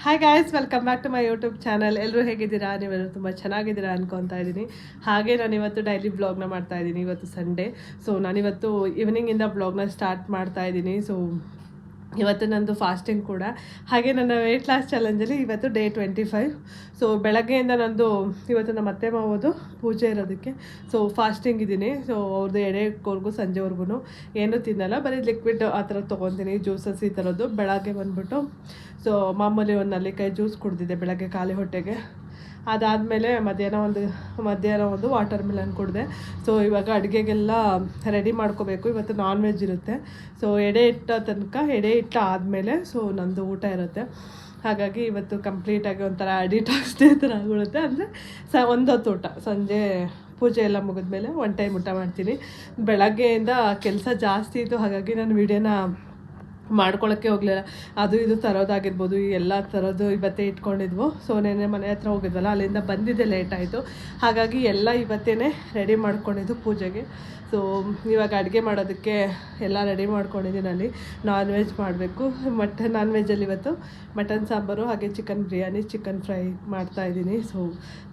Hi guys, welcome back to my YouTube channel. ಎಲ್ಲರೂ ಹೇಗಿದ್ದೀರಾ? ನೀವೆಲ್ಲರೂ ತುಂಬ ಚೆನ್ನಾಗಿದ್ದೀರಾ ಅನ್ಕೊತಾ ಇದ್ದೀನಿ. ಹಾಗೆ ನಾನು ಇವತ್ತು ಡೈಲಿ ಬ್ಲಾಗ್ನ ಮಾಡ್ತಾ ಇದ್ದೀನಿ. ಇವತ್ತು ಸಂಡೇ, ಸೊ ನಾನಿವತ್ತು ಈವ್ನಿಂಗಿಂದ ಬ್ಲಾಗ್ನ ಸ್ಟಾರ್ಟ್ ಮಾಡ್ತಾ ಇದ್ದೀನಿ. ಸೊ ಇವತ್ತು ನಂದು ಫಾಸ್ಟಿಂಗ್ ಕೂಡ. ಹಾಗೆ ನನ್ನ ವೆಯ್ಟ್ ಲಾಸ್ ಚಾಲೆಂಜಲ್ಲಿ ಇವತ್ತು ಡೇ 25. ಸೊ ಬೆಳಗ್ಗೆಯಿಂದ ನಂದು ಇವತ್ತು ನಮ್ಮ ಅತ್ತೆ ಮಾವದು ಪೂಜೆ ಇರೋದಕ್ಕೆ ಸೊ ಫಾಸ್ಟಿಂಗ್ ಇದ್ದೀನಿ. ಸೊ ಅವ್ರದ್ದು ಎಡೆವರೆಗೂ ಸಂಜೆವರೆಗೂ ಏನೂ ತಿನ್ನಲ್ಲ, ಬರೀ ಲಿಕ್ವಿಡ್ ಆ ಥರ ತೊಗೊತೀನಿ, ಜ್ಯೂಸಸ್ ಈ ಥರದ್ದು. ಬೆಳಗ್ಗೆ ಬಂದುಬಿಟ್ಟು ಸೊ ಮಾಮೂಲಿ ಒಂದು ನಲ್ಲಿಕಾಯಿ ಜ್ಯೂಸ್ ಕುಡಿದಿದ್ದೆ ಬೆಳಗ್ಗೆ ಖಾಲಿ ಹೊಟ್ಟೆಗೆ. ಅದಾದಮೇಲೆ ಮಧ್ಯಾಹ್ನ ಒಂದು ವಾಟರ್ ಮಿಲನ್ ಕುಡಿದೆ. ಸೊ ಇವಾಗ ಅಡುಗೆಗೆಲ್ಲ ರೆಡಿ ಮಾಡ್ಕೋಬೇಕು. ಇವತ್ತು ನಾನ್ ವೆಜ್ ಇರುತ್ತೆ. ಸೊ ಎಡೆ ಇಟ್ಟ ಆದಮೇಲೆ ಸೊ ನಂದು ಊಟ ಇರುತ್ತೆ. ಹಾಗಾಗಿ ಇವತ್ತು ಕಂಪ್ಲೀಟಾಗಿ ಒಂಥರ ಡಿಟಾಕ್ಸ್ ಡೇ ಥರ ಆಗಿಬಿಡುತ್ತೆ. ಅಂದರೆ ಒಂದೊತ್ತು ಊಟ, ಸಂಜೆ ಪೂಜೆ ಎಲ್ಲ ಮುಗಿದ್ಮೇಲೆ ಒನ್ ಟೈಮ್ ಊಟ ಮಾಡ್ತೀನಿ. ಬೆಳಗ್ಗೆಯಿಂದ ಕೆಲಸ ಜಾಸ್ತಿ ಇತ್ತು, ಹಾಗಾಗಿ ನಾನು ವೀಡಿಯೋನ ಮಾಡ್ಕೊಳ್ಳೋಕ್ಕೆ ಹೋಗಲಿಲ್ಲ. ಅದು ಇದು ತರೋದಾಗಿರ್ಬೋದು, ಎಲ್ಲ ಥರದ್ದು ಇವತ್ತೇ ಇಟ್ಕೊಂಡಿದ್ವು. ಸೊ ನೆನ್ನೆ ಮನೆ ಹತ್ರ ಹೋಗಿದ್ವಲ್ಲ, ಅಲ್ಲಿಂದ ಬಂದಿದ್ದೆ ಲೇಟ್ ಆಯಿತು. ಹಾಗಾಗಿ ಎಲ್ಲ ಇವತ್ತೇ ರೆಡಿ ಮಾಡ್ಕೊಂಡಿದ್ದು ಪೂಜೆಗೆ. ಸೊ ಇವಾಗ ಅಡುಗೆ ಮಾಡೋದಕ್ಕೆ ಎಲ್ಲ ರೆಡಿ ಮಾಡ್ಕೊಂಡಿದ್ದೀನಿ. ಅಲ್ಲಿ ನಾನ್ ವೆಜ್ ಮಾಡಬೇಕು. ನಾನ್ ವೆಜ್ಜಲ್ಲಿ ಇವತ್ತು ಮಟನ್ ಸಾಂಬಾರು, ಹಾಗೆ ಚಿಕನ್ ಬಿರಿಯಾನಿ, ಚಿಕನ್ ಫ್ರೈ ಮಾಡ್ತಾಯಿದ್ದೀನಿ. ಸೊ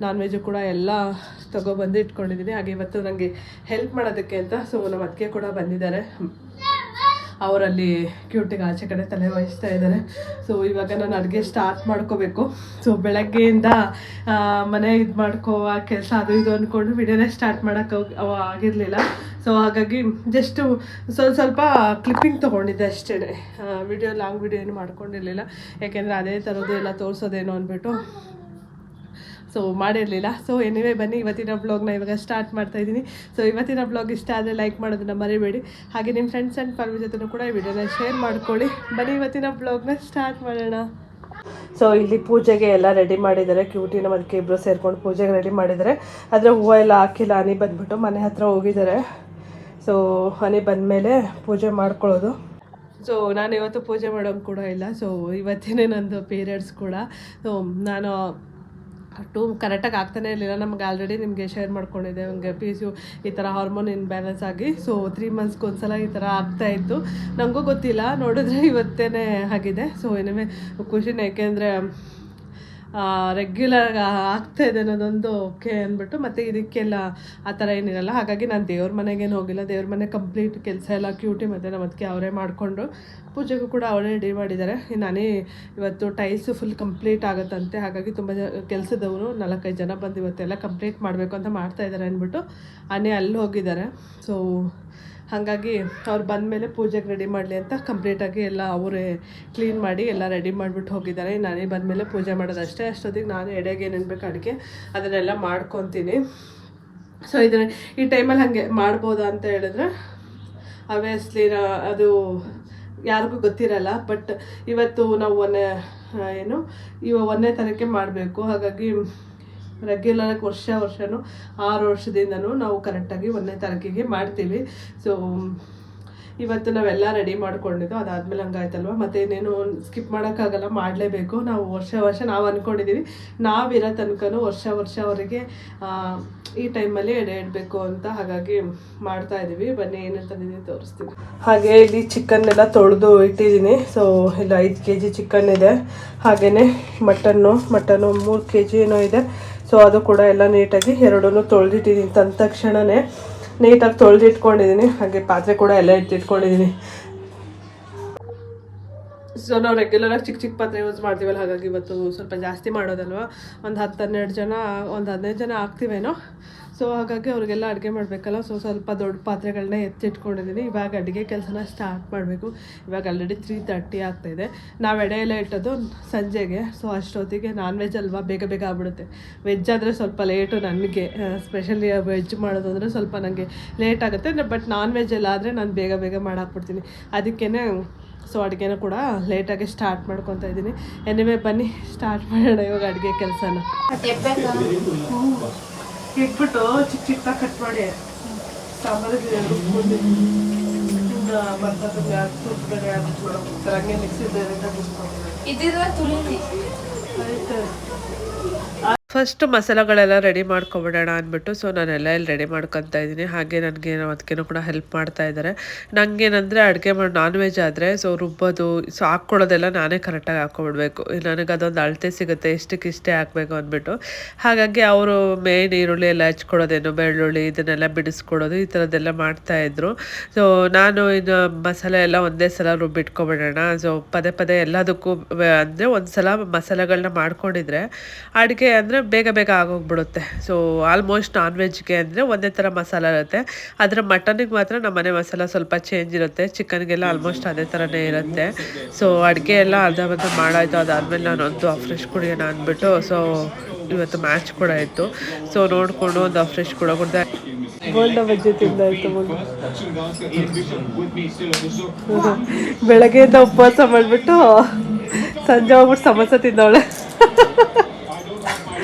ನಾನ್ ವೆಜ್ಜು ಕೂಡ ಎಲ್ಲ ತೊಗೊಬಂದು ಇಟ್ಕೊಂಡಿದ್ದೀನಿ. ಹಾಗೆ ಇವತ್ತು ನನಗೆ ಹೆಲ್ಪ್ ಮಾಡೋದಕ್ಕೆ ಅಂತ ಸೊ ನಮ್ಮ ಅತ್ತಿಗೆ ಕೂಡ ಬಂದಿದ್ದಾರೆ. ಅವರಲ್ಲಿ ಕ್ಯೂಟಿಗೆ ಆಚೆ ಕಡೆ ತಲೆ ವಹಿಸ್ತಾ ಇದ್ದಾರೆ. ಸೊ ಇವಾಗ ನಾನು ಅಡುಗೆ ಸ್ಟಾರ್ಟ್ ಮಾಡ್ಕೋಬೇಕು. ಸೊ ಬೆಳಗ್ಗೆಯಿಂದ ಮನೆ ಇದು ಮಾಡ್ಕೋವ ಕೆಲಸ ಅದು ಇದು ಅಂದ್ಕೊಂಡು ವಿಡಿಯೋನೇ ಸ್ಟಾರ್ಟ್ ಮಾಡೋಕ್ಕೆ ಆಗಿರಲಿಲ್ಲ. ಸೊ ಹಾಗಾಗಿ ಜಸ್ಟು ಸ್ವಲ್ಪ ಕ್ಲಿಪ್ಪಿಂಗ್ ತೊಗೊಂಡಿದ್ದೆ ಅಷ್ಟೇ. ಲಾಂಗ್ ವಿಡಿಯೋ ಏನು ಮಾಡ್ಕೊಂಡಿರಲಿಲ್ಲ, ಯಾಕೆಂದರೆ ಅದೇ ಥರದ್ದು ಎಲ್ಲ ತೋರಿಸೋದೇನೋ ಅಂದ್ಬಿಟ್ಟು ಸೊ ಮಾಡಿರಲಿಲ್ಲ. ಸೊ ಎನಿವೇ ಬನ್ನಿ, ಇವತ್ತಿನ ಬ್ಲಾಗ್ನ ಇವಾಗ ಸ್ಟಾರ್ಟ್ ಮಾಡ್ತಾಯಿದ್ದೀನಿ. ಸೊ ಇವತ್ತಿನ ಬ್ಲಾಗ್ ಇಷ್ಟ ಆದರೆ ಲೈಕ್ ಮಾಡೋದನ್ನ ಮರಿಬೇಡಿ. ಹಾಗೆ ನಿಮ್ಮ ಫ್ರೆಂಡ್ಸ್ ಆ್ಯಂಡ್ ಫ್ಯಾಮಿಲಿ ಜೊತೆ ಕೂಡ ಈ ವಿಡಿಯೋನ ಶೇರ್ ಮಾಡ್ಕೊಳ್ಳಿ. ಬನ್ನಿ ಇವತ್ತಿನ ಬ್ಲಾಗ್ನ ಸ್ಟಾರ್ಟ್ ಮಾಡೋಣ. ಸೊ ಇಲ್ಲಿ ಪೂಜೆಗೆ ಎಲ್ಲ ರೆಡಿ ಮಾಡಿದ್ದಾರೆ. ಕ್ಯೂಟಿನ ಅದಕ್ಕೆ ಇಬ್ಬರು ಸೇರ್ಕೊಂಡು ಪೂಜೆಗೆ ರೆಡಿ ಮಾಡಿದ್ದಾರೆ. ಆದರೆ ಹೂವು ಎಲ್ಲ ಹಾಕಿಲ್ಲ. ಹನಿ ಬಂದುಬಿಟ್ಟು ಮನೆ ಹತ್ರ ಹೋಗಿದ್ದಾರೆ. ಸೊ ಹನಿ ಬಂದಮೇಲೆ ಪೂಜೆ ಮಾಡ್ಕೊಳ್ಳೋದು. ಸೊ ನಾನು ಇವತ್ತು ಪೂಜೆ ಮಾಡೋದು ಕೂಡ ಇಲ್ಲ. ಸೊ ಇವತ್ತೇ ನಂದು ಪೀರಿಯಡ್ಸ್ ಕೂಡ. ಸೊ ನಾನು ಕರೆಕ್ಟಾಗಿ ಆಗ್ತಾನೇ ಇರಲಿಲ್ಲ. ನಮ್ಗೆ ಆಲ್ರೆಡಿ ನಿಮಗೆ ಶೇರ್ ಮಾಡ್ಕೊಂಡಿದ್ದೆ, ನನಗೆ PCO ಈ ಥರ ಹಾರ್ಮೋನ್ ಇನ್ಬ್ಯಾಲೆನ್ಸ್ ಆಗಿ ಸೊ 3 ಮಂತ್ಸ್ಗೆ ಒಂದ್ಸಲ ಈ ಥರ ಆಗ್ತಾಯಿತ್ತು. ನನಗೂ ಗೊತ್ತಿಲ್ಲ, ನೋಡಿದ್ರೆ ಇವತ್ತೇ ಆಗಿದೆ. ಸೊ ಏನೇ ಖುಷಿನೇ, ಏಕೆಂದರೆ ರೆಗ್ಯುಲರ್ ಆಗ್ತಾಯಿದೆ ಅನ್ನೋದೊಂದು ಓಕೆ ಅಂದ್ಬಿಟ್ಟು. ಮತ್ತು ಇದಕ್ಕೆಲ್ಲ ಆ ಥರ ಏನಿರಲ್ಲ. ಹಾಗಾಗಿ ನಾನು ದೇವ್ರ ಮನೆಗೇನು ಹೋಗಿಲ್ಲ. ದೇವ್ರ ಮನೆ ಕಂಪ್ಲೀಟ್ ಕೆಲಸ ಎಲ್ಲ ಕ್ಯೂಟಿ ಮತ್ತು ನಮ್ಮ ಅದಕ್ಕೆ ಅವರೇ ಮಾಡಿಕೊಂಡು ಪೂಜೆಗೂ ಕೂಡ ಅವರೇ ರೆಡಿ ಮಾಡಿದ್ದಾರೆ. ನಾನೇ ಇವತ್ತು ಟೈಲ್ಸು ಫುಲ್ ಕಂಪ್ಲೀಟ್ ಆಗುತ್ತಂತೆ. ಹಾಗಾಗಿ ತುಂಬ ಕೆಲಸದವರು 4-5 ಜನ ಬಂದು ಇವತ್ತೆಲ್ಲ ಕಂಪ್ಲೀಟ್ ಮಾಡಬೇಕು ಅಂತ ಮಾಡ್ತಾಯಿದ್ದಾರೆ ಅಂದ್ಬಿಟ್ಟು ಅಲ್ಲಿ ಹೋಗಿದ್ದಾರೆ. ಸೊ ಹಾಗಾಗಿ ಅವ್ರು ಬಂದಮೇಲೆ ಪೂಜೆಗೆ ರೆಡಿ ಮಾಡಲಿ ಅಂತ ಕಂಪ್ಲೀಟಾಗಿ ಎಲ್ಲ ಅವರೇ ಕ್ಲೀನ್ ಮಾಡಿ ಎಲ್ಲ ರೆಡಿ ಮಾಡಿಬಿಟ್ಟು ಹೋಗಿದ್ದಾರೆ. ನಾನೇ ಬಂದಮೇಲೆ ಪೂಜೆ ಮಾಡೋದು ಅಷ್ಟೇ. ಅಷ್ಟೊತ್ತಿಗೆ ನಾನು ಎಡೆಗೆ ಏನೇನು ಬೇಕು ಅಡುಗೆ ಅದನ್ನೆಲ್ಲ ಮಾಡ್ಕೊತೀನಿ. ಸೊ ಇದನ್ನು ಈ ಟೈಮಲ್ಲಿ ಹಾಗೆ ಮಾಡ್ಬೋದಾ ಅಂತ ಹೇಳಿದ್ರೆ ಆಬ್ವಿಯಸ್ಲಿ ಅದು ಯಾರಿಗೂ ಗೊತ್ತಿರಲ್ಲ. ಬಟ್ ಇವತ್ತು ನಾವು 1ನೇ ತಾರೀಕೆ ಮಾಡಬೇಕು. ಹಾಗಾಗಿ ರೆಗ್ಯುಲರಾಗಿ ವರ್ಷನೂ 6 ವರ್ಷದಿಂದನೂ ನಾವು ಕರೆಕ್ಟಾಗಿ 1ನೇ ತಾರೀಕಿಗೆ ಮಾಡ್ತೀವಿ. ಸೊ ಇವತ್ತು ನಾವೆಲ್ಲ ರೆಡಿ ಮಾಡ್ಕೊಂಡಿದ್ದು. ಅದಾದಮೇಲೆ ಹಂಗಾಯ್ತಲ್ವ, ಮತ್ತು ಇನ್ನೇನು ಸ್ಕಿಪ್ ಮಾಡೋಕ್ಕಾಗಲ್ಲ, ಮಾಡಲೇಬೇಕು. ನಾವು ವರ್ಷ ನಾವು ಅಂದ್ಕೊಂಡಿದ್ದೀವಿ ನಾವಿರೋ ತನಕನೂ ವರ್ಷ ಅವರಿಗೆ ಈ ಟೈಮಲ್ಲಿ ಎಡೆ ಇಡಬೇಕು ಅಂತ. ಹಾಗಾಗಿ ಮಾಡ್ತಾಯಿದ್ದೀವಿ. ಬನ್ನಿ ಏನಂತಂದಿದ್ದೀನಿ ತೋರಿಸ್ತೀನಿ. ಹಾಗೆ ಇಲ್ಲಿ ಚಿಕನ್ನೆಲ್ಲ ತೊಳೆದು ಇಟ್ಟಿದ್ದೀನಿ. ಸೊ ಇಲ್ಲ 5 kg ಚಿಕನ್ ಇದೆ. ಹಾಗೆಯೇ ಮಟನ್ನು 3 kg ಏನೋ ಇದೆ. ಸೊ ಅದು ಕೂಡ ಎಲ್ಲ ನೀಟಾಗಿ ಎರಡೂ ತೊಳೆದಿಟ್ಟಿದ್ದೀನಿ. ತಂದ ತಕ್ಷಣವೇ ನೀಟಾಗಿ ತೊಳೆದಿಟ್ಕೊಂಡಿದ್ದೀನಿ. ಹಾಗೆ ಪಾತ್ರೆ ಕೂಡ ಎಲ್ಲ ಎತ್ತಿಟ್ಕೊಂಡಿದ್ದೀನಿ. ಸೊ ನಾವು ರೆಗ್ಯುಲರಾಗಿ ಚಿಕ್ಕ ಪಾತ್ರೆ ಯೂಸ್ ಮಾಡ್ತೀವಲ್ಲ, ಹಾಗಾಗಿ ಇವತ್ತು ಸ್ವಲ್ಪ ಜಾಸ್ತಿ ಮಾಡೋದಲ್ವ, ಒಂದು 10-12 ಜನ, ಒಂದು 15 ಜನ ಆಗ್ತೀವೇನೋ. ಸೊ ಹಾಗಾಗಿ ಅವ್ರಿಗೆಲ್ಲ ಅಡುಗೆ ಮಾಡಬೇಕಲ್ಲ. ಸೊ ಸ್ವಲ್ಪ ದೊಡ್ಡ ಪಾತ್ರೆಗಳನ್ನ ಎತ್ತಿಟ್ಕೊಂಡಿದ್ದೀನಿ. ಇವಾಗ ಅಡುಗೆ ಕೆಲಸನ ಸ್ಟಾರ್ಟ್ ಮಾಡಬೇಕು. ಇವಾಗ ಆಲ್ರೆಡಿ 3:30 ಆಗ್ತಾಯಿದೆ. ನಾವು ಎಡೆ ಎಲ್ಲ ಇಟ್ಟೋದು ಸಂಜೆಗೆ. ಸೊ ಅಷ್ಟೊತ್ತಿಗೆ ನಾನ್ ವೆಜ್ ಅಲ್ವಾ, ಬೇಗ ಆಗ್ಬಿಡುತ್ತೆ. ವೆಜ್ ಆದರೆ ಸ್ವಲ್ಪ ಲೇಟು ನನಗೆ, ಸ್ಪೆಷಲಿ ವೆಜ್ ಮಾಡೋದು ಅಂದರೆ ಸ್ವಲ್ಪ ನನಗೆ ಲೇಟ್ ಆಗುತ್ತೆ. ಬಟ್ ನಾನ್ ವೆಜ್ ಎಲ್ಲ ಆದರೆ ನಾನು ಬೇಗ ಮಾಡಾಕ್ಬಿಡ್ತೀನಿ. ಅದಕ್ಕೇ ಸೊ ಅಡುಗೆನ ಕೂಡ ಲೇಟಾಗಿ ಸ್ಟಾರ್ಟ್ ಮಾಡ್ಕೊತಾ ಇದ್ದೀನಿ. ಎನಿವೇ ಬನ್ನಿ ಸ್ಟಾರ್ಟ್ ಮಾಡೋಣ ಇವಾಗ ಅಡುಗೆ ಕೆಲಸನ. ಇಟ್ಬಿಟ್ಟು ಚಿಕ್ಕದಾಗಿ ಕಟ್ ಮಾಡಿ ಸಾಂಬಾರಿಗೆ ರುಬ್ಕೊಂಡು ಹಂಗೆ ಮಿಕ್ಸಿ ಬೇರೆ ಆಯ್ತು. ಫಸ್ಟ್ ಮಸಾಲೆಗಳೆಲ್ಲ ರೆಡಿ ಮಾಡ್ಕೊಬಿಡೋಣ ಅಂದ್ಬಿಟ್ಟು ಸೊ ನಾನೆಲ್ಲ ಇಲ್ಲಿ ರೆಡಿ ಮಾಡ್ಕೊತಾ ಇದ್ದೀನಿ. ಹಾಗೆ ನನಗೆ ಅದಕ್ಕೇನೋ ಕೂಡ ಹೆಲ್ಪ್ ಮಾಡ್ತಾ ಇದ್ದಾರೆ. ನನಗೇನಂದರೆ ಅಡುಗೆ ಮಾಡಿ ನಾನ್ ವೆಜ್ ಆದರೆ ಸೊ ರುಬ್ಬೋದು ಸೊ ಹಾಕ್ಕೊಡೋದೆಲ್ಲ ನಾನೇ ಕರೆಕ್ಟಾಗಿ ಹಾಕ್ಕೊಬಿಡ್ಬೇಕು. ನನಗೆ ಅದೊಂದು ಅಳತೆ ಸಿಗುತ್ತೆ ಇಷ್ಟಕ್ಕಿಷ್ಟೇ ಹಾಕಬೇಕು ಅಂದ್ಬಿಟ್ಟು. ಹಾಗಾಗಿ ಅವರು ಮೇನ್ ಈರುಳ್ಳಿ ಎಲ್ಲ ಹಚ್ಕೊಡೋದೇನು ಬೆಳ್ಳುಳ್ಳಿ ಇದನ್ನೆಲ್ಲ ಬಿಡಿಸ್ಕೊಡೋದು ಈ ಥರದ್ದೆಲ್ಲ ಮಾಡ್ತಾಯಿದ್ರು. ಸೊ ನಾನು ಇನ್ನು ಮಸಾಲೆ ಎಲ್ಲ ಒಂದೇ ಸಲ ರುಬ್ಬಿಟ್ಕೊಬಿಡೋಣ. ಸೊ ಪದೇ ಪದೇ ಎಲ್ಲದಕ್ಕೂ ಅಂದರೆ ಒಂದು ಸಲ ಮಸಾಲೆಗಳನ್ನ ಮಾಡ್ಕೊಂಡಿದ್ರೆ ಅಡುಗೆ ಅಂದರೆ ಬೇಗ ಬೇಗ ಆಗೋಗ್ಬಿಡುತ್ತೆ. ಸೊ ಆಲ್ಮೋಸ್ಟ್ ನಾನ್ ವೆಜ್ಗೆ ಅಂದರೆ ಒಂದೇ ಥರ ಮಸಾಲೆ ಇರುತ್ತೆ. ಆದರೆ ಮಟನಿಗೆ ಮಾತ್ರ ನಮ್ಮ ಮನೆ ಮಸಾಲ ಸ್ವಲ್ಪ ಚೇಂಜ್ ಇರುತ್ತೆ. ಚಿಕನ್ಗೆಲ್ಲ ಆಲ್ಮೋಸ್ಟ್ ಅದೇ ಥರನೇ ಇರುತ್ತೆ. ಸೊ ಅಡುಗೆ ಎಲ್ಲ ಅರ್ಧ ಮಾಡಾಯಿತು. ಅದಾದಮೇಲೆ ನಾನು ಒಂದು ಫ್ರೆಶ್ ಕುಡಿಯೋಣ ಅಂದ್ಬಿಟ್ಟು ಸೊ ಇವತ್ತು ಮ್ಯಾಚ್ ಕೂಡ ಇತ್ತು. ಸೊ ನೋಡಿಕೊಂಡು ಒಂದು ಫ್ರೆಶ್ ಕೂಡ ಕುಡ್ದೆ. ಬೋಂಡ ಬಜ್ಜಿ ತಿಂದಾಯ್ತು. ಬೆಳಗ್ಗೆಯಿಂದ ಉಪವಾಸ ಮಾಡಿಬಿಟ್ಟು ಸಂಜೆ ಹೋಗ್ಬಿಟ್ಟು ಸಮೋಸ ತಿಂದವಳೆ.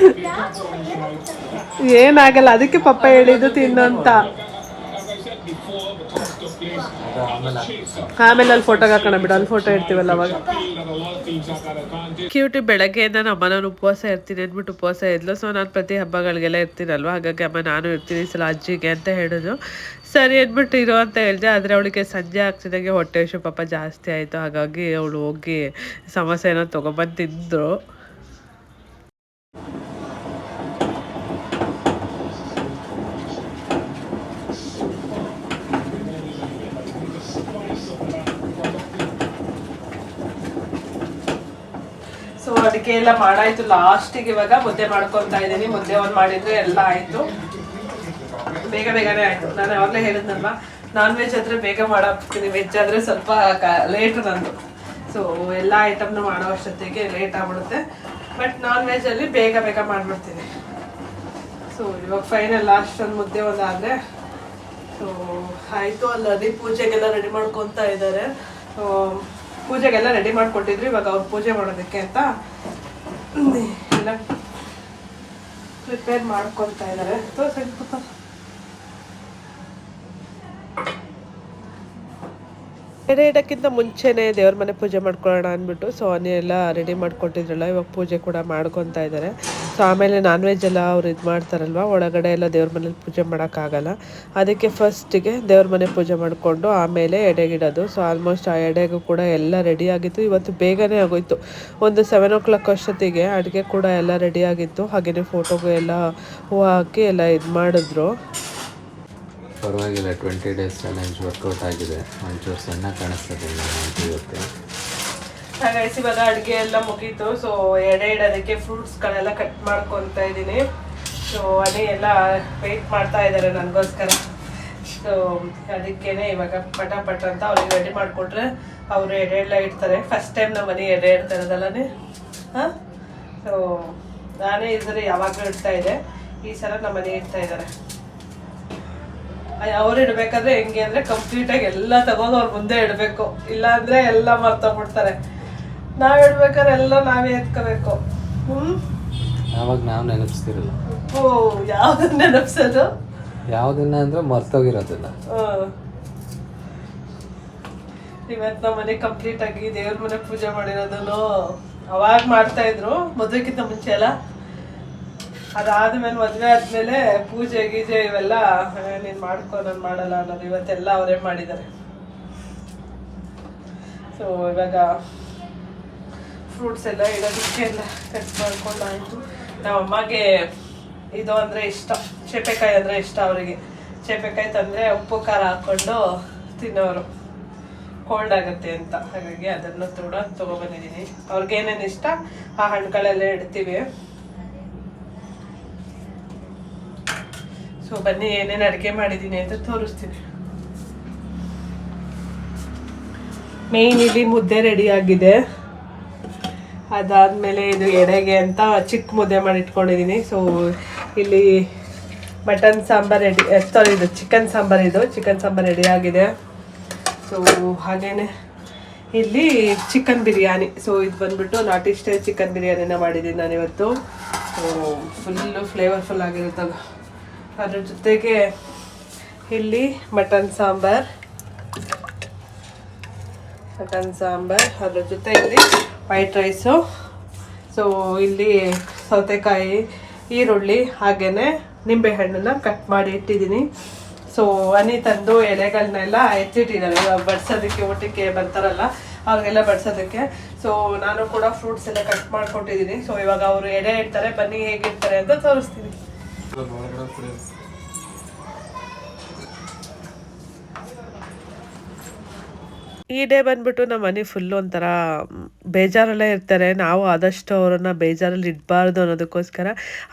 ಏನಾಗಲ್ಲ, ಅದಕ್ಕೆ ಪಪ್ಪ ಹೇಳಿದ್ದು ತಿನ್ನು ಅಂತ. ಆಮೇಲೆ ಅಲ್ಲಿ ಫೋಟೋಗೆ ಹಾಕೋಣ ಬಿಡು, ಅಲ್ಲಿ ಫೋಟೋ ಇಡ್ತೀವಲ್ಲ ಅವಾಗ. ಕ್ಯೂಟಿ ಬೆಳಗ್ಗೆಯಿಂದ ನಮ್ಮ ನಾನು ಉಪವಾಸ ಇರ್ತೀನಿ ಅಂದ್ಬಿಟ್ಟು ಉಪವಾಸ ಇದ್ಲು. ಸೊ ನಾನು ಪ್ರತಿ ಹಬ್ಬಗಳಿಗೆಲ್ಲ ಇರ್ತೀನಲ್ವ, ಹಾಗಾಗಿ ಅಮ್ಮ ನಾನು ಇರ್ತೀನಿ ಸಲ ಅಜ್ಜಿಗೆ ಅಂತ ಹೇಳಿದ್ರು. ಸರಿ ಅಂದ್ಬಿಟ್ಟು ಇರೋ ಅಂತ ಹೇಳಿದೆ. ಆದರೆ ಅವಳಿಗೆ ಸಂಜೆ ಆಗ್ತಿದ್ದಾಗೆ ಹೊಟ್ಟೆ ಹಸಿವು ಪಾಪ ಜಾಸ್ತಿ ಆಯಿತು. ಹಾಗಾಗಿ ಅವಳು ಹೋಗಿ ಸಮೋಸ ಏನೋ ತೊಗೊಬಂದು ತಿಂದರು. ಸೊ ಅಡುಗೆ ಎಲ್ಲ ಮಾಡಾಯ್ತು. ಲಾಸ್ಟಿಗೆ ಇವಾಗ ಮುದ್ದೆ ಮಾಡ್ಕೊತಾ ಇದ್ದೀನಿ. ಮುದ್ದೆ ಒಂದು ಮಾಡಿದ್ರೆ ಎಲ್ಲ ಆಯಿತು, ಬೇಗ ಬೇಗನೆ ಆಯಿತು. ನಾನು ಯಾವಾಗಲೇ ಹೇಳಿದ್ನಲ್ವ, ನಾನ್ ವೆಜ್ ಆದರೆ ಬೇಗ ಮಾಡಾಕ್ತೀನಿ, ವೆಜ್ ಆದರೆ ಸ್ವಲ್ಪ ಲೇಟು ನಂದು. ಸೊ ಎಲ್ಲ ಐಟಮ್ನ ಮಾಡೋ ಅಷ್ಟೊತ್ತಿಗೆ ಲೇಟ್ ಆಗ್ಬಿಡುತ್ತೆ. ಬಟ್ ನಾನ್ ವೆಜ್ಜಲ್ಲಿ ಬೇಗ ಬೇಗ ಮಾಡಿಬಿಡ್ತೀನಿ. ಸೊ ಇವಾಗ ಫೈನಲ್ ಲಾಸ್ಟ್ ಒಂದು ಮುದ್ದೆ ಒಂದಾದರೆ ಸೊ ಆಯಿತು. ಅಲ್ಲದೆ ಪೂಜೆಗೆಲ್ಲ ರೆಡಿ ಮಾಡ್ಕೊತಾ ಇದ್ದಾರೆ. ಪೂಜೆಗೆಲ್ಲ ರೆಡಿ ಮಾಡಿಕೊಟ್ಟಿದ್ರು. ಇವಾಗ ಅವ್ರು ಪೂಜೆ ಮಾಡೋದಕ್ಕೆ ಅಂತ ಎಲ್ಲ ಪ್ರಿಪೇರ್ ಮಾಡ್ಕೊತಾ ಇದ್ದಾರೆ. ಎಡೆ ಇಡೋಕ್ಕಿಂತ ಮುಂಚೆನೇ ದೇವ್ರ ಮನೆ ಪೂಜೆ ಮಾಡ್ಕೊಳ್ಳೋಣ ಅಂದ್ಬಿಟ್ಟು ಸೊ ಎಲ್ಲ ರೆಡಿ ಮಾಡಿಕೊಟ್ಟಿದ್ರಲ್ಲ, ಇವಾಗ ಪೂಜೆ ಕೂಡ ಮಾಡ್ಕೊತಾ ಇದ್ದಾರೆ. ಸೊ ಆಮೇಲೆ ನಾನ್ ವೆಜ್ ಎಲ್ಲ ಅವ್ರು ಇದು ಮಾಡ್ತಾರಲ್ವ, ಒಳಗಡೆ ಎಲ್ಲ ದೇವ್ರ ಮನೇಲಿ ಪೂಜೆ ಮಾಡೋಕ್ಕಾಗಲ್ಲ. ಅದಕ್ಕೆ ಫಸ್ಟಿಗೆ ದೇವ್ರ ಮನೆ ಪೂಜೆ ಮಾಡಿಕೊಂಡು ಆಮೇಲೆ ಎಡೆಗಿಡೋದು. ಸೊ ಆಲ್ಮೋಸ್ಟ್ ಆ ಎಡೆಗೂ ಕೂಡ ಎಲ್ಲ ರೆಡಿ ಆಗಿತ್ತು. ಇವತ್ತು ಬೇಗನೆ ಆಗೋಯ್ತು. ಒಂದು 7 o'clock ಅಷ್ಟೊತ್ತಿಗೆ ಅಡುಗೆ ಕೂಡ ಎಲ್ಲ ರೆಡಿ ಆಗಿತ್ತು. ಹಾಗೆಯೇ ಫೋಟೋಗೂ ಎಲ್ಲ ಹೂವು ಹಾಕಿ ಎಲ್ಲ ಇದು ಮಾಡಿದ್ರು. ಪರವಾಗಿಲ್ಲ, 20 days ಚಾಲೆಂಜ್ ವರ್ಕೌಟ್ ಆಗಿದೆ. ಒಂಚೂರು ಸಣ್ಣ ಕಾಣಿಸ್ತದೆ ಇವತ್ತು. ಹಾಗಾಗಿ ಇವಾಗ ಅಡುಗೆ ಎಲ್ಲ ಮುಗೀತು. ಸೊ ಎಡೆ ಇಡೋದಕ್ಕೆ ಫ್ರೂಟ್ಸ್ಗಳೆಲ್ಲ ಕಟ್ ಮಾಡ್ಕೊತಾ ಇದ್ದೀನಿ. ಸೊ ಅದೇ ಎಲ್ಲ ವೆಯ್ಟ್ ಮಾಡ್ತಾ ಇದ್ದಾರೆ ನನಗೋಸ್ಕರ. ಸೊ ಅದಕ್ಕೇನೆ ಇವಾಗ ಪಟ ಅಂತ ಅವ್ರಿಗೆ ರೆಡಿ ಮಾಡಿಕೊಟ್ರೆ ಅವರು ಎಡೆ ಎಲ್ಲ ಇಡ್ತಾರೆ. ಫಸ್ಟ್ ಟೈಮ್ ನಮ್ಮ ಮನೆ ಎಡೆ ಇಡ್ತಾ ಇರೋದಲ್ಲೇ. ಹಾಂ, ಸೊ ನಾನೇ ಈ ಸಲ ಯಾವಾಗಲೂ ಇಡ್ತಾ ಇದ್ದೆ, ಈ ಸಲ ನಮ್ಮ ಮನೆ ಇಡ್ತಾ ಇದ್ದಾರೆ. ಅವ್ರು ಇಡ್ಬೇಕಾದ್ರೆ ಹೆಂಗೆ ಅಂದರೆ ಕಂಪ್ಲೀಟಾಗಿ ಎಲ್ಲ ತಗೊಂಡು ಅವ್ರ ಮುಂದೆ ಇಡಬೇಕು, ಇಲ್ಲಾಂದರೆ ಎಲ್ಲ ಮರ್ತೋಗ್ಬಿಡ್ತಾರೆ. ನಾವು ಇಡ್ಬೇಕಾದ್ರೆ ಎಲ್ಲ ನಾವೇ ಎತ್ಕೋಬೇಕು. ಆವಾಗ ನಾವು ನೆನಪಿಸ್ತಿರಲ್ಲ. ಓ, ಯಾವ್ದನ್ನ ನೆನಪಿಸೋದು? ಯಾವುದನ್ನ ಅಂದರೆ ಮರ್ತೋಗಿರೋದಿಲ್ಲ. ಇವತ್ತು ನಮ್ಮ ಮನೆ ಕಂಪ್ಲೀಟಾಗಿ ದೇವ್ರ ಮನೆ ಪೂಜೆ ಮಾಡಿರೋದನ್ನು ಅವಾಗ ಮಾಡ್ತಾ ಇದ್ರು, ಮದುವೆಗಿಂತ ಮುಂಚೆ ಎಲ್ಲ. ಅದಾದ್ಮೇಲೆ ಮದುವೆ ಆದ್ಮೇಲೆ ಪೂಜೆ ಗೀಜೆ ಇವೆಲ್ಲ ನೀನು ಮಾಡ್ಕೊ ನಾನು ಮಾಡಲ್ಲ ಅನ್ನೋದು ಇವತ್ತೆಲ್ಲ ಅವರೇ ಮಾಡಿದ್ದಾರೆ. ಸೊ ಇವಾಗ ಫ್ರೂಟ್ಸ್ ಎಲ್ಲ ಇಡೋದಕ್ಕೆ ಎಲ್ಲ ಕಟ್ ಮಾಡ್ಕೊಂಡು ಆಯಿತು. ನಮ್ಮ ಅಮ್ಮಗೆ ಇದು ಅಂದರೆ ಇಷ್ಟ, ಚೇಪೆಕಾಯಿ ಅಂದರೆ ಇಷ್ಟ ಅವರಿಗೆ. ಚೇಪೆಕಾಯಿ ತಂದರೆ ಉಪ್ಪು ಖಾರ ಹಾಕ್ಕೊಂಡು ತಿನ್ನೋರು, ಕೋಲ್ಡ್ ಆಗುತ್ತೆ ಅಂತ. ಹಾಗಾಗಿ ಅದನ್ನು ಕೂಡ ತೊಗೊಬಂದಿದ್ದೀನಿ. ಅವ್ರಿಗೇನೇನು ಇಷ್ಟ ಆ ಹಣ್ಣುಗಳೆಲ್ಲ ಇಡ್ತೀವಿ. ಸೊ ಬನ್ನಿ ಏನೇನು ಅಡುಗೆ ಮಾಡಿದ್ದೀನಿ ಅಂತ ತೋರಿಸ್ತೀನಿ. ಮೇಯ್ನ್ ಇಲ್ಲಿ ಮುದ್ದೆ ರೆಡಿ ಆಗಿದೆ. ಅದಾದಮೇಲೆ ಇದು ಎಡೆಗೆ ಅಂತ ಚಿಕ್ಕ ಮುದ್ದೆ ಮಾಡಿ ಇಟ್ಕೊಂಡಿದ್ದೀನಿ. ಸೊ ಇಲ್ಲಿ ಮಟನ್ ಸಾಂಬಾರು ರೆಡಿ, ಇದು ಚಿಕನ್ ಸಾಂಬಾರು, ಇದು ಚಿಕನ್ ಸಾಂಬಾರು ರೆಡಿ ಆಗಿದೆ. ಸೊ ಹಾಗೇನೆ ಇಲ್ಲಿ ಚಿಕನ್ ಬಿರಿಯಾನಿ. ಸೊ ಇದು ಬಂದ್ಬಿಟ್ಟು ನಾಟಿ ಸ್ಟೈಲ್ ಚಿಕನ್ ಬಿರಿಯಾನಿನ ಮಾಡಿದ್ದೀನಿ ನಾನಿವತ್ತು. ಸೊ ಫುಲ್ಲು ಫ್ಲೇವರ್ಫುಲ್ ಆಗಿರುತ್ತಲ್ಲ. ಅದ್ರ ಜೊತೆಗೆ ಇಲ್ಲಿ ಮಟನ್ ಸಾಂಬಾರ್, ಅದ್ರ ಜೊತೆ ಇಲ್ಲಿ ವೈಟ್ ರೈಸು. ಸೊ ಇಲ್ಲಿ ಸೌತೆಕಾಯಿ ಈರುಳ್ಳಿ ಹಾಗೆಯೇ ನಿಂಬೆಹಣ್ಣನ್ನು ಕಟ್ ಮಾಡಿ ಇಟ್ಟಿದ್ದೀನಿ. ಸೊ ಹನಿ ತಂದು ಎಲೆಗಳನ್ನೆಲ್ಲ ಎತ್ತಿಟ್ಟಿದ್ದಾರೆ ಇವಾಗ ಬಡ್ಸೋದಕ್ಕೆ, ಊಟಕ್ಕೆ ಬರ್ತಾರಲ್ಲ ಅವ್ರಿಗೆಲ್ಲ ಬಡ್ಸೋದಕ್ಕೆ. ಸೊ ನಾನು ಕೂಡ ಫ್ರೂಟ್ಸ್ ಎಲ್ಲ ಕಟ್ ಮಾಡ್ಕೊಟ್ಟಿದ್ದೀನಿ. ಸೊ ಇವಾಗ ಅವರು ಎಡೆ ಇಡ್ತಾರೆ, ಬನ್ನಿ ಹೇಗಿರ್ತಾರೆ ಅಂತ ತೋರಿಸ್ತೀನಿ. ಈ ಡೇ ಬಂದ್ಬಿಟ್ಟು ನಮ್ಮ ಮನೆ ಫುಲ್ಲು ಒಂಥರ ಬೇಜಾರಲ್ಲೇ ಇರ್ತಾರೆ. ನಾವು ಆದಷ್ಟು ಅವರನ್ನು ಬೇಜಾರಲ್ಲಿ ಇಡಬಾರ್ದು ಅನ್ನೋದಕ್ಕೋಸ್ಕರ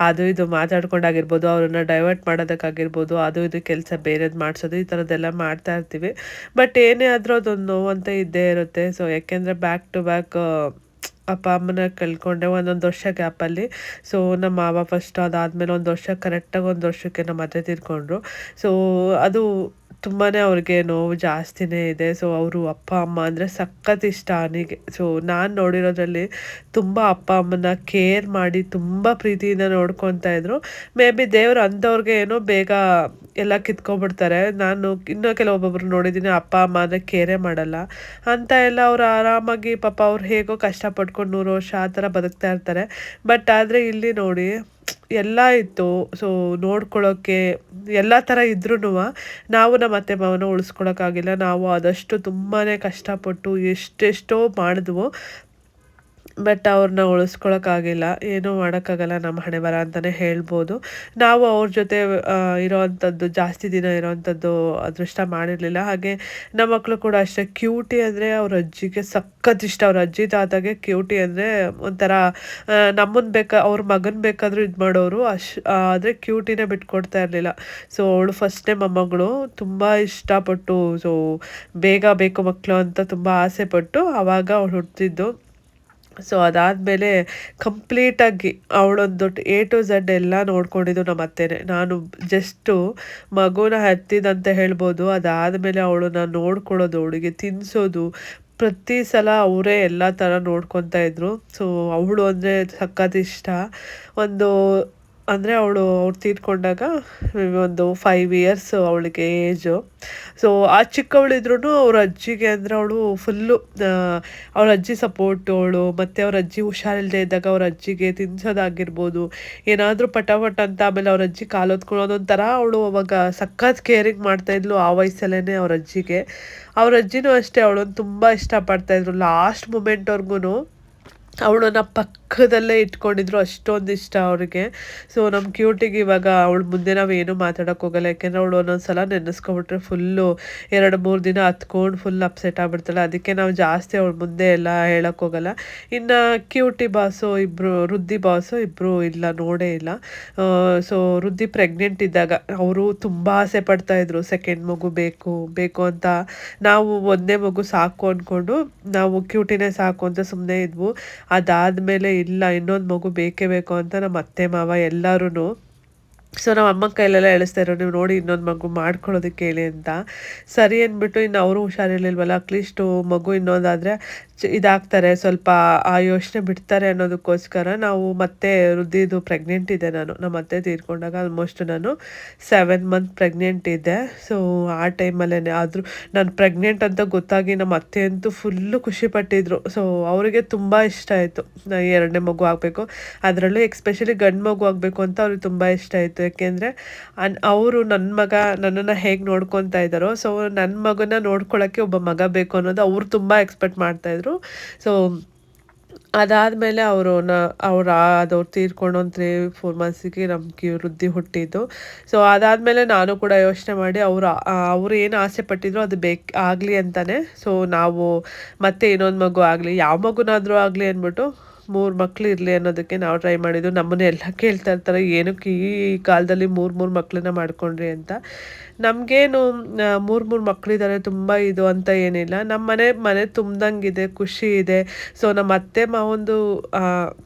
ಅದು ಇದು ಮಾತಾಡ್ಕೊಂಡಾಗಿರ್ಬೋದು, ಅವ್ರನ್ನ ಡೈವರ್ಟ್ ಮಾಡೋದಕ್ಕಾಗಿರ್ಬೋದು, ಅದು ಇದು ಕೆಲಸ ಬೇರೆದು ಮಾಡಿಸೋದು, ಈ ಥರದ್ದೆಲ್ಲ ಮಾಡ್ತಾ ಇರ್ತೀವಿ. ಬಟ್ ಏನೇ ಆದರೂ ಅದೊಂದು ನೋವಂತ ಇದ್ದೇ ಇರುತ್ತೆ. ಸೊ ಯಾಕೆಂದರೆ ಬ್ಯಾಕ್ ಟು ಬ್ಯಾಕ್ ಅಪ್ಪ ಅಮ್ಮನ ಕಳ್ಕೊಂಡೆ ಒಂದೊಂದು ವರ್ಷ ಗ್ಯಾಪಲ್ಲಿ. ಸೊ ನಮ್ಮ ಮಾವ ಫಸ್ಟ್, ಅದಾದಮೇಲೆ ಒಂದು ವರ್ಷ, ಕರೆಕ್ಟಾಗಿ ಒಂದು ವರ್ಷಕ್ಕೆ ನಮ್ಮ ಅತ್ತೆ ತೀರ್ಕೊಂಡ್ರು. ಸೊ ಅದು ತುಂಬಾ ಅವ್ರಿಗೆ ನೋವು ಜಾಸ್ತಿನೇ ಇದೆ. ಸೊ ಅವರು ಅಪ್ಪ ಅಮ್ಮ ಅಂದರೆ ಸಖತ್ ಇಷ್ಟ ಅವನಿಗೆ. ಸೊ ನಾನು ನೋಡಿರೋದ್ರಲ್ಲಿ ತುಂಬ ಅಪ್ಪ ಅಮ್ಮನ ಕೇರ್ ಮಾಡಿ ತುಂಬ ಪ್ರೀತಿಯಿಂದ ನೋಡ್ಕೊತಾ ಇದ್ರು. ಮೇ ಬಿ ದೇವರು ಅಂಥವ್ರಿಗೆ ಏನೋ ಬೇಗ ಎಲ್ಲ ಕಿತ್ಕೊಬಿಡ್ತಾರೆ. ನಾನು ಇನ್ನೂ ಕೆಲವೊಬ್ಬೊಬ್ರು ನೋಡಿದ್ದೀನಿ ಅಪ್ಪ ಅಮ್ಮ ಅಂದರೆ ಕೇರೇ ಮಾಡಲ್ಲ ಅಂತ ಎಲ್ಲ. ಅವ್ರು ಆರಾಮಾಗಿ ಪಾಪ ಅವ್ರು ಹೇಗೋ ಕಷ್ಟಪಟ್ಕೊಂಡು 100 ವರ್ಷ ಆ ಥರ ಬದುಕ್ತಾ ಇರ್ತಾರೆ. ಬಟ್ ಆದರೆ ಇಲ್ಲಿ ನೋಡಿ ಎಲ್ಲ ಇತ್ತು. ಸೊ ನೋಡ್ಕೊಳ್ಳೋಕ್ಕೆ ಎಲ್ಲ ಥರ ಇದ್ರೂ ನಾವು ನಮ್ಮ ಅತ್ತೆ ಮಾವನ ಉಳಿಸ್ಕೊಳಕ್ಕಾಗಿಲ್ಲ. ನಾವು ಆದಷ್ಟು ತುಂಬಾ ಕಷ್ಟಪಟ್ಟು ಎಷ್ಟೆಷ್ಟೋ ಮಾಡಿದ್ವು. ಬಟ್ ಅವ್ರನ್ನ ಉಳಿಸ್ಕೊಳಕ್ಕಾಗಿಲ್ಲ. ಏನೂ ಮಾಡೋಕ್ಕಾಗಲ್ಲ, ನಮ್ಮ ಹಣೆ ಬರ ಅಂತಲೇ ಹೇಳ್ಬೋದು. ನಾವು ಅವ್ರ ಜೊತೆ ಇರೋವಂಥದ್ದು ಜಾಸ್ತಿ ದಿನ ಇರೋವಂಥದ್ದು ಅದೃಷ್ಟ ಮಾಡಿರಲಿಲ್ಲ. ಹಾಗೆ ನಮ್ಮ ಮಕ್ಕಳು ಕೂಡ ಅಷ್ಟೇ. ಕ್ಯೂಟಿ ಅಂದರೆ ಅವ್ರ ಅಜ್ಜಿಗೆ ಸಖತ್ ಇಷ್ಟ. ಅವ್ರ ಅಜ್ಜಿ ತಾತಗೆ ಕ್ಯೂಟಿ ಅಂದರೆ ಒಂಥರ ನಮ್ಮನ್ನು ಅವ್ರ ಮಗನ ಬೇಕಾದರೂ ಇದು ಮಾಡೋರು ಆದರೆ ಕ್ಯೂಟಿನೇ ಬಿಟ್ಕೊಡ್ತಾ ಇರಲಿಲ್ಲ. ಸೊ ಅವಳು ಫಸ್ಟ್ನೇ ಮೊಮ್ಮಗಳು, ತುಂಬ ಇಷ್ಟಪಟ್ಟು ಸೊ ಬೇಗ ಬೇಕು ಮಕ್ಕಳು ಅಂತ ತುಂಬ ಆಸೆ ಪಟ್ಟು ಆವಾಗ ಅವಳು ಹುಟ್ಟಿದ್ದು. ಸೊ ಅದಾದಮೇಲೆ ಕಂಪ್ಲೀಟಾಗಿ ಅವಳೊಂದು A to Z ಎಲ್ಲ ನೋಡ್ಕೊಂಡಿದ್ದು ನಮ್ಮ ಅತ್ತೆನೇ. ನಾನು ಜಸ್ಟು ಮಗುನ ಹತ್ತಿದಂತ ಹೇಳ್ಬೋದು. ಅದಾದಮೇಲೆ ಅವಳನ್ನ ನೋಡ್ಕೊಳ್ಳೋದು, ಅವಳಿಗೆ ತಿನ್ನಿಸೋದು, ಪ್ರತಿ ಸಲ ಅವರೇ ಎಲ್ಲ ಥರ ನೋಡ್ಕೊತಾ ಇದ್ರು. ಸೊ ಅವಳು ಅಂದರೆ ಸಖತ್ ಇಷ್ಟ. ಅವ್ರು ತೀರ್ಕೊಂಡಾಗ ಒಂದು 5 ಇಯರ್ಸ್ ಅವಳಿಗೆ ಏಜು. ಸೊ ಆ ಚಿಕ್ಕವಳಿದ್ರೂ ಅವ್ರ ಅಜ್ಜಿಗೆ ಅಂದರೆ ಅವಳು ಫುಲ್ಲು ಅವ್ರ ಅಜ್ಜಿ ಸಪೋರ್ಟು ಅವಳು. ಮತ್ತು ಅವ್ರ ಅಜ್ಜಿ ಹುಷಾರಿಲ್ಲದೆ ಇದ್ದಾಗ ಅವ್ರ ಅಜ್ಜಿಗೆ ತಿನ್ಸೋದಾಗಿರ್ಬೋದು, ಏನಾದರೂ ಪಟ ಅಂತ ಆಮೇಲೆ ಅವ್ರ ಅಜ್ಜಿ ಕಾಲೊತ್ಕೊಳ್ಳೋದೊಂಥರ ಅವಳು ಅವಾಗ ಸಖತ್ ಕೇರಿಂಗ್ ಮಾಡ್ತಾಯಿದ್ಲು ಆ ವಯಸ್ಸಲ್ಲೇ ಅವ್ರ ಅಜ್ಜಿಗೆ. ಅವ್ರ ಅಜ್ಜಿನೂ ಅಷ್ಟೇ ಅವಳನ್ನು ತುಂಬ ಇಷ್ಟಪಡ್ತಾಯಿದ್ರು. ಲಾಸ್ಟ್ ಮೂಮೆಂಟ್ವರೆಗೂ ಅವಳನ್ನ ಪಕ್ಕದಲ್ಲೇ ಇಟ್ಕೊಂಡಿದ್ರು, ಅಷ್ಟೊಂದು ಇಷ್ಟ ಅವ್ರಿಗೆ. ಸೊ ನಮ್ಮ ಕ್ಯೂಟಿಗೆ ಇವಾಗ ಅವಳ ಮುಂದೆ ನಾವು ಏನೂ ಮಾತಾಡೋಕ್ಕೆ ಹೋಗಲ್ಲ. ಯಾಕೆಂದರೆ ಅವಳು ಒಂದೊಂದು ಸಲ ನೆನೆಸ್ಕೊಬಿಟ್ರೆ ಫುಲ್ಲು 2-3 ದಿನ ಹತ್ಕೊಂಡು ಫುಲ್ ಅಪ್ಸೆಟ್ ಆಗಿಬಿಡ್ತಾಳೆ. ಅದಕ್ಕೆ ನಾವು ಜಾಸ್ತಿ ಅವಳ ಮುಂದೆ ಎಲ್ಲ ಹೇಳೋಕ್ಕೆ ಹೋಗಲ್ಲ. ಇನ್ನು ಕ್ಯೂಟಿ ಬಾಸು ಇಬ್ಬರು, ರುದ್ದಿ ಬಾಸು ಇಬ್ಬರು ಇಲ್ಲ, ನೋಡೇ ಇಲ್ಲ. ಸೊ ರುದ್ದಿ ಪ್ರೆಗ್ನೆಂಟ್ ಇದ್ದಾಗ ಅವರು ತುಂಬ ಆಸೆ ಪಡ್ತಾಯಿದ್ರು ಸೆಕೆಂಡ್ ಮಗು ಬೇಕು ಅಂತ. ನಾವು ಒಂದೇ ಮಗು ಸಾಕು ಅಂದ್ಕೊಂಡು ನಾವು ಕ್ಯೂಟಿನೇ ಸಾಕು ಅಂತ ಸುಮ್ಮನೆ ಇದ್ವು. ಅದಾದಮೇಲೆ ಇಲ್ಲ, ಇನ್ನೊಂದು ಮಗು ಬೇಕೇ ಬೇಕು ಅಂತ ನಮ್ಮ ಅತ್ತೆ ಮಾವ ಎಲ್ಲರೂ. ಸೊ ನಮ್ಮ ಅಮ್ಮ ಕೈಲೆಲ್ಲ ಎಳಿಸ್ತಾಯಿರೋ, ನೀವು ನೋಡಿ ಇನ್ನೊಂದು ಮಗು ಮಾಡ್ಕೊಳ್ಳೋದಕ್ಕೆ ಹೇಳಿ ಅಂತ. ಸರಿ ಅಂದ್ಬಿಟ್ಟು ಇನ್ನು ಅವರು ಹುಷಾರಿರ್ಲಿಲ್ವಲ್ಲ, ಅಟ್ಲೀಸ್ಟು ಮಗು ಇನ್ನೊಂದಾದರೆ ಇದಾಗ್ತಾರೆ, ಸ್ವಲ್ಪ ಆ ಯೋಚನೆ ಬಿಡ್ತಾರೆ ಅನ್ನೋದಕ್ಕೋಸ್ಕರ ನಾವು ಮತ್ತೆ ರುದ್ದಿದು ಪ್ರೆಗ್ನೆಂಟ್ ಇದೆ. ನಮ್ಮ ಅತ್ತೆ ತೀರ್ಕೊಂಡಾಗ ಆಲ್ಮೋಸ್ಟ್ ನಾನು 7 ಮಂತ್ ಪ್ರೆಗ್ನೆಂಟ್ ಇದ್ದೆ. ಸೊ ಆ ಟೈಮಲ್ಲೇ ಆದರೂ ನಾನು ಪ್ರೆಗ್ನೆಂಟ್ ಅಂತ ಗೊತ್ತಾಗಿ ನಮ್ಮ ಅತ್ತೆ ಅಂತೂ ಫುಲ್ಲು ಖುಷಿಪಟ್ಟಿದ್ರು. ಸೊ ಅವರಿಗೆ ತುಂಬ ಇಷ್ಟ ಆಯಿತು 2ನೇ ಮಗು ಆಗಬೇಕು, ಅದರಲ್ಲೂ ಎಕ್ಸ್ಪೆಷಲಿ ಗಂಡು ಮಗು ಆಗಬೇಕು ಅಂತ ಅವ್ರಿಗೆ ತುಂಬ ಇಷ್ಟ ಆಯಿತು. ಯಾಕೆಂದರೆ ಅವರು ನನ್ನನ್ನು ಹೇಗೆ ನೋಡ್ಕೊತಾ ಇದ್ದಾರೋ, ಸೊ ನನ್ನ ಮಗನ ನೋಡ್ಕೊಳ್ಳೋಕ್ಕೆ ಒಬ್ಬ ಮಗ ಬೇಕು ಅನ್ನೋದು ಅವ್ರು ತುಂಬ ಎಕ್ಸ್ಪೆಕ್ಟ್ ಮಾಡ್ತಾಯಿದ್ರು. ಸೊ ಅದಾದಮೇಲೆ ಅವ್ರು ತೀರ್ಕೊಂಡು ಒಂದು 3-4 ಮಂತ್ಸಿಗೆ ನಮ್ಗೆ ವೃದ್ಧಿ ಹುಟ್ಟಿದ್ದು. ಸೊ ಅದಾದಮೇಲೆ ನಾನು ಕೂಡ ಯೋಚನೆ ಮಾಡಿ ಅವರು ಏನು ಆಸೆ ಪಟ್ಟಿದ್ರು ಅದು ಆಗಲಿ ಅಂತಲೇ. ಸೊ ನಾವು ಮತ್ತೆ ಇನ್ನೊಂದು ಮಗು ಆಗಲಿ, ಯಾವ ಮಗುನಾದರೂ ಆಗಲಿ ಅಂದ್ಬಿಟ್ಟು 3 ಮಕ್ಳು ಇರಲಿ ಅನ್ನೋದಕ್ಕೆ ನಾವು ಟ್ರೈ ಮಾಡಿದ್ದು. ನಮ್ಮನ್ನ ಎಲ್ಲ ಕೇಳ್ತಾ ಇರ್ತಾರೆ, ಏನಕ್ಕೆ ಈ ಕಾಲದಲ್ಲಿ 3 ಮಕ್ಕಳನ್ನ ಮಾಡ್ಕೊಂಡ್ರಿ ಅಂತ. ನಮಗೇನು 3 ಮಕ್ಕಳಿದ್ದಾರೆ, ತುಂಬ ಇದು ಅಂತ ಏನಿಲ್ಲ. ನಮ್ಮ ಮನೆ ತುಂಬ್ದಂಗಿದೆ, ಖುಷಿ ಇದೆ. ಸೊ ನಮ್ಮ ಅತ್ತೆ ಮಾವೊಂದು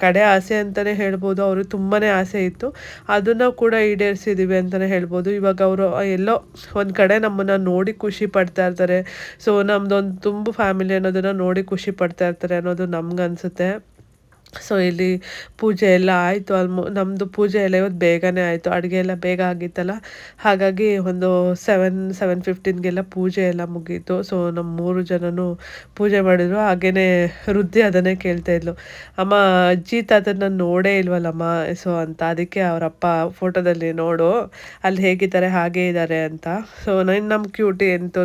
ಕಡೆ ಆಸೆ ಅಂತಲೇ ಹೇಳ್ಬೋದು. ಅವ್ರಿಗೆ ತುಂಬಾ ಆಸೆ ಇತ್ತು, ಅದನ್ನು ಕೂಡ ಈಡೇರಿಸಿದ್ದೀವಿ ಅಂತಲೇ ಹೇಳ್ಬೋದು. ಇವಾಗ ಅವರು ಎಲ್ಲೋ ಒಂದು ಕಡೆ ನಮ್ಮನ್ನು ನೋಡಿ ಖುಷಿ ಪಡ್ತಾ ಇರ್ತಾರೆ. ಸೊ ನಮ್ಮದೊಂದು ತುಂಬ ಫ್ಯಾಮಿಲಿ ಅನ್ನೋದನ್ನು ನೋಡಿ ಖುಷಿ ಪಡ್ತಾ ಇರ್ತಾರೆ ಅನ್ನೋದು ನಮ್ಗನ್ಸುತ್ತೆ. ಸೊ ಇಲ್ಲಿ ಪೂಜೆ ಎಲ್ಲ ಆಯಿತು. ನಮ್ಮದು ಪೂಜೆ ಎಲ್ಲ ಇವತ್ತು ಬೇಗನೆ ಆಯಿತು, ಅಡುಗೆ ಎಲ್ಲ ಬೇಗ ಆಗಿತ್ತಲ್ಲ, ಹಾಗಾಗಿ ಒಂದು 7:15ಗೆಲ್ಲ ಪೂಜೆ ಎಲ್ಲ ಮುಗೀತು. ಸೊ ನಮ್ಮ 3 ಜನನು ಪೂಜೆ ಮಾಡಿದ್ರು. ಹಾಗೆಯೇ ವೃದ್ಧಿ ಅದನ್ನೇ ಕೇಳ್ತಾ ಇದ್ಲು, ಅಮ್ಮ ಅಜ್ಜಿ ತಾತನ ನೋಡೇ ಇಲ್ವಲ್ಲಮ್ಮ ಸೊ ಅಂತ. ಅದಕ್ಕೆ ಅವರಪ್ಪ ಫೋಟೋದಲ್ಲಿ ನೋಡು ಅಲ್ಲಿ ಹೇಗಿದ್ದಾರೆ ಹಾಗೇ ಇದ್ದಾರೆ ಅಂತ. ಸೊ ನಮ್ಮ ಕ್ಯೂಟಿ ಅಂತೂ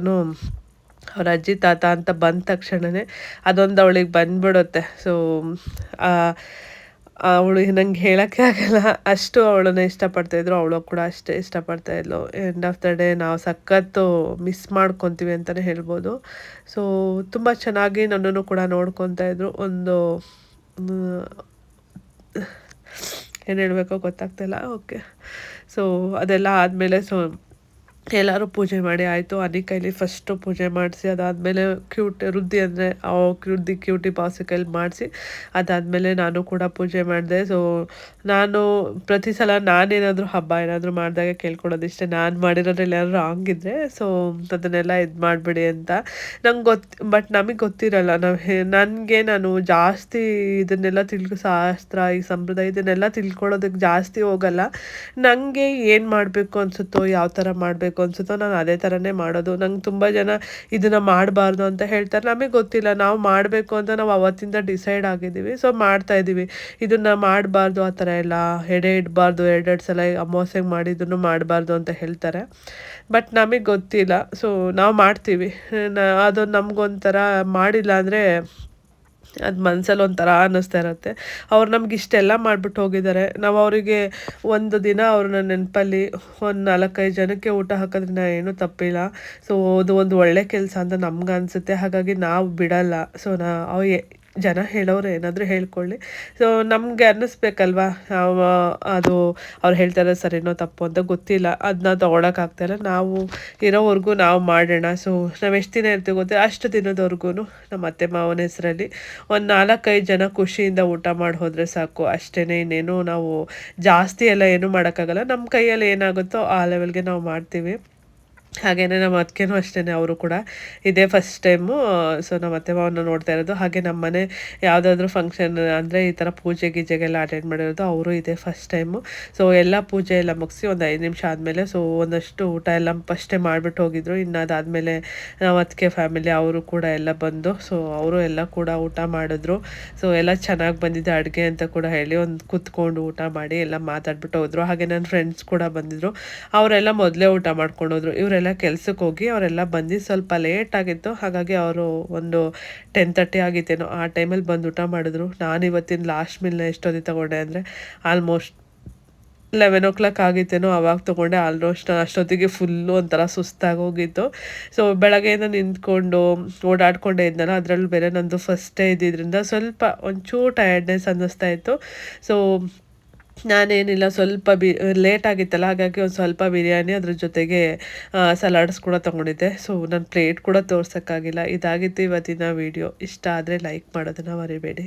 ಅವ್ರ ಅಜ್ಜಿ ತಾತ ಅಂತ ಬಂದ ತಕ್ಷಣವೇ ಅದೊಂದು ಅವಳಿಗೆ ಬಂದ್ಬಿಡುತ್ತೆ. ಸೊ ಅವಳು ನಂಗೆ ಹೇಳೋಕ್ಕೆ ಆಗಲ್ಲ, ಅಷ್ಟು ಅವಳನ್ನ ಇಷ್ಟಪಡ್ತಾಯಿದ್ರು. ಅವಳು ಕೂಡ ಅಷ್ಟೇ ಇಷ್ಟಪಡ್ತಾಯಿದ್ಲು. ಎಂಡ್ ಆಫ್ ದ ಡೇ ನಾವು ಸಖತ್ತು ಮಿಸ್ ಮಾಡ್ಕೊತೀವಿ ಅಂತಲೇ ಹೇಳ್ಬೋದು. ಸೊ ತುಂಬ ಚೆನ್ನಾಗಿ ನನ್ನನ್ನು ಕೂಡ ನೋಡ್ಕೊತಾ ಇದ್ರು. ಒಂದು ಏನು ಹೇಳಬೇಕೋ ಗೊತ್ತಾಗ್ತಾಯಿಲ್ಲ. ಓಕೆ, ಸೊ ಅದೆಲ್ಲ ಆದಮೇಲೆ ಎಲ್ಲರೂ ಪೂಜೆ ಮಾಡಿ ಆಯಿತು. ಅನಿ ಕೈಲಿ ಫಸ್ಟು ಪೂಜೆ ಮಾಡಿಸಿ, ಅದಾದಮೇಲೆ ವೃದ್ಧಿ ಅಂದರೆ ವೃದ್ಧಿ ಕ್ಯೂಟಿ ಬಾಸಿ ಕೈಲಿ ಮಾಡಿಸಿ, ಅದಾದಮೇಲೆ ನಾನು ಕೂಡ ಪೂಜೆ ಮಾಡಿದೆ. ಸೊ ನಾನು ಪ್ರತಿ ಸಲ ನಾನೇನಾದರೂ ಹಬ್ಬ ಏನಾದರೂ ಮಾಡಿದಾಗ ಕೇಳ್ಕೊಳೋದು ಇಷ್ಟೇ, ನಾನು ಮಾಡಿರೋದ್ರಲ್ಲಿ ಏನಾದ್ರು ರಾಂಗ್ ಇದ್ದರೆ ಸೊ ಅದನ್ನೆಲ್ಲ ಇದು ಮಾಡಿಬಿಡಿ ಅಂತ. ನಂಗೆ ಬಟ್ ನಮಗೆ ಗೊತ್ತಿರಲ್ಲ, ನನಗೆ ನಾನು ಜಾಸ್ತಿ ಇದನ್ನೆಲ್ಲ ಶಾಸ್ತ್ರ ಈ ಸಂಪ್ರದಾಯ ಇದನ್ನೆಲ್ಲ ತಿಳ್ಕೊಳ್ಳೋದಕ್ಕೆ ಜಾಸ್ತಿ ಹೋಗಲ್ಲ. ನನಗೆ ಏನು ಮಾಡಬೇಕು ಅನಿಸುತ್ತೋ, ಯಾವ ಥರ ಮಾಡಬೇಕು ಅನಿಸುತ್ತೋ ನಾನು ಅದೇ ಥರನೇ ಮಾಡೋದು. ನಂಗೆ ತುಂಬ ಜನ ಇದನ್ನು ಮಾಡಬಾರ್ದು ಅಂತ ಹೇಳ್ತಾರೆ. ನಮಗೆ ಗೊತ್ತಿಲ್ಲ, ನಾವು ಮಾಡಬೇಕು ಅಂತ ನಾವು ಅವತ್ತಿಂದ ಡಿಸೈಡ್ ಆಗಿದ್ದೀವಿ. ಸೊ ಮಾಡ್ತಾಯಿದ್ದೀವಿ. ಇದನ್ನು ಮಾಡಬಾರ್ದು, ಆ ಥರ ಎಲ್ಲ ಎಡೆ ಇಡಬಾರ್ದು, 2 ಸಲ ಅಮಾವಾಸ್ಯೆಗೆ ಮಾಡಿದ್ದನ್ನು ಮಾಡಬಾರ್ದು ಅಂತ ಹೇಳ್ತಾರೆ. ಬಟ್ ನಮಗೆ ಗೊತ್ತಿಲ್ಲ, ಸೊ ನಾವು ಮಾಡ್ತೀವಿ. ಅದು ನಮಗೊಂಥರ ಮಾಡಿಲ್ಲ ಅಂದರೆ ಅದು ಮನಸ್ಸಲ್ಲಿ ಒಂಥರ ಅನ್ನಿಸ್ತಾ ಇರುತ್ತೆ. ಅವ್ರು ನಮ್ಗೆ ಇಷ್ಟೆಲ್ಲ ಮಾಡಿಬಿಟ್ಟು ಹೋಗಿದ್ದಾರೆ, ನಾವು ಅವರಿಗೆ ಒಂದು ದಿನ ಅವ್ರನ್ನ ನೆನಪಲ್ಲಿ ಒಂದು 4-5 ಜನಕ್ಕೆ ಊಟ ಹಾಕೋದ್ರಿಂದ ಏನೂ ತಪ್ಪಿಲ್ಲ. ಸೊ ಅದು ಒಂದು ಒಳ್ಳೆ ಕೆಲಸ ಅಂತ ನಮ್ಗೆ ಅನಿಸುತ್ತೆ. ಹಾಗಾಗಿ ನಾವು ಬಿಡಲ್ಲ. ಸೊ ಜನ ಹೇಳೋರು ಏನಾದರೂ ಹೇಳ್ಕೊಳ್ಳಿ, ಸೊ ನಮಗೆ ಅನ್ನಿಸ್ಬೇಕಲ್ವಾ ಅದು ಅವ್ರು ಹೇಳ್ತಾರೆ ಸರಿನೋ ತಪ್ಪು ಅಂತ. ಗೊತ್ತಿಲ್ಲ, ಅದನ್ನ ತೊಗೊಳಕ್ಕಾಗ್ತಾಯಿಲ್ಲ. ನಾವು ಇರೋವರೆಗೂ ನಾವು ಮಾಡೋಣ. ಸೊ ನಾವು ಎಷ್ಟು ದಿನ ಇರ್ತೀವಿ ಗೊತ್ತಿಲ್ಲ, ಅಷ್ಟು ದಿನದವರೆಗೂ ನಮ್ಮ ಅತ್ತೆ ಮಾವನ ಹೆಸರಲ್ಲಿ ಒಂದು 4-5 ಜನ ಖುಷಿಯಿಂದ ಊಟ ಮಾಡಿ ಹೋದರೆ ಸಾಕು, ಅಷ್ಟೇ. ಇನ್ನೇನು ನಾವು ಜಾಸ್ತಿ ಎಲ್ಲ ಏನೂ ಮಾಡೋಕ್ಕಾಗಲ್ಲ. ನಮ್ಮ ಕೈಯಲ್ಲಿ ಏನಾಗುತ್ತೋ ಆ ಲೆವೆಲ್ಗೆ ನಾವು ಮಾಡ್ತೀವಿ. ಹಾಗೆಯೇ ನಮ್ಮ ಅತ್ತಿಗೆನೂ ಅಷ್ಟೇ, ಅವರು ಕೂಡ ಇದೇ ಫಸ್ಟ್ ಟೈಮು ಸೊ ನಮ್ಮ ಅತ್ತೆ ಮಾವನ್ನ ನೋಡ್ತಾ ಇರೋದು. ಹಾಗೆ ನಮ್ಮ ಮನೆ ಯಾವುದಾದ್ರೂ ಫಂಕ್ಷನ್ ಅಂದರೆ ಈ ಥರ ಪೂಜೆ ಗೀಜೆಗೆಲ್ಲ ಅಟೆಂಡ್ ಮಾಡಿರೋದು ಅವರು ಇದೇ ಫಸ್ಟ್ ಟೈಮು. ಸೊ ಎಲ್ಲ ಪೂಜೆ ಎಲ್ಲ ಮುಗಿಸಿ ಒಂದು 5 ನಿಮಿಷ ಆದಮೇಲೆ ಸೊ ಒಂದಷ್ಟು ಊಟ ಎಲ್ಲ ಫಸ್ಟೇ ಮಾಡಿಬಿಟ್ಟು ಹೋಗಿದ್ರು. ಇನ್ನು ಅದಾದಮೇಲೆ ನಮ್ಮ ಅತ್ತಿಗೆ ಫ್ಯಾಮಿಲಿ ಅವರು ಕೂಡ ಎಲ್ಲ ಬಂದು ಸೊ ಅವರು ಎಲ್ಲ ಕೂಡ ಊಟ ಮಾಡಿದ್ರು. ಸೊ ಎಲ್ಲ ಚೆನ್ನಾಗಿ ಬಂದಿದೆ ಅಡುಗೆ ಅಂತ ಕೂಡ ಹೇಳಿ ಒಂದು ಕೂತ್ಕೊಂಡು ಊಟ ಮಾಡಿ ಎಲ್ಲ ಮಾತಾಡ್ಬಿಟ್ಟು ಹೋದರು. ಹಾಗೆ ನನ್ನ ಫ್ರೆಂಡ್ಸ್ ಕೂಡ ಬಂದಿದ್ದರು, ಅವರೆಲ್ಲ ಮೊದಲೇ ಊಟ ಮಾಡ್ಕೊಂಡು ಹೋದರು. ಇವರೆಲ್ಲ ಕೆಲ್ಸಕ್ಕೆ ಹೋಗಿ ಅವರೆಲ್ಲ ಬಂದು ಸ್ವಲ್ಪ ಲೇಟ್ ಆಗಿತ್ತು. ಹಾಗಾಗಿ ಅವರು ಒಂದು 10:30 ಆಗಿತ್ತೇನೋ ಆ ಟೈಮಲ್ಲಿ ಬಂದು ಊಟ ಮಾಡಿದ್ರು. ನಾನು ಇವತ್ತಿನ ಲಾಸ್ಟ್ ಮೀಲ್ನ ಎಷ್ಟೊತ್ತಿಗೆ ತೊಗೊಂಡೆ ಅಂದರೆ ಆಲ್ಮೋಸ್ಟ್ 11 ಆಗಿತ್ತೇನೋ ಆವಾಗ ತೊಗೊಂಡೆ. ಆಲ್ಮೋಸ್ಟ್ ಅಷ್ಟೊತ್ತಿಗೆ ಫುಲ್ಲು ಒಂಥರ ಸುಸ್ತಾಗಿ ಹೋಗಿತ್ತು. ಸೊ ಬೆಳಗ್ಗೆಯಿಂದ ನಿಂತ್ಕೊಂಡು ಓಡಾಡ್ಕೊಂಡೇ ಇದ್ನಲ್ಲ, ಅದರಲ್ಲೂ ಬೇರೆ ನಂದು ಫಸ್ಟೇ ಇದ್ದಿದ್ದರಿಂದ ಸ್ವಲ್ಪ ಒಂಚೂರು ಟಯರ್ಡ್ನೆಸ್ ಅನ್ನಿಸ್ತಾ ಇತ್ತು. ಸೊ ನಾನೇನಿಲ್ಲ, ಸ್ವಲ್ಪ ಲೇಟ್ ಆಗಿತ್ತಲ್ಲ, ಹಾಗಾಗಿ ಒಂದು ಸ್ವಲ್ಪ ಬಿರಿಯಾನಿ ಅದ್ರ ಜೊತೆಗೆ ಸಲಾಡ್ಸ್ ಕೂಡ ತೊಗೊಂಡಿದ್ದೆ. ಸೊ ನನ್ನ ಪ್ಲೇಟ್ ಕೂಡ ತೋರ್ಸೋಕ್ಕಾಗಿಲ್ಲ. ಇದಾಗಿತ್ತು ಇವತ್ತಿನ ವೀಡಿಯೋ. ಇಷ್ಟ ಆದರೆ ಲೈಕ್ ಮಾಡೋದನ್ನು ಮರಿಬೇಡಿ.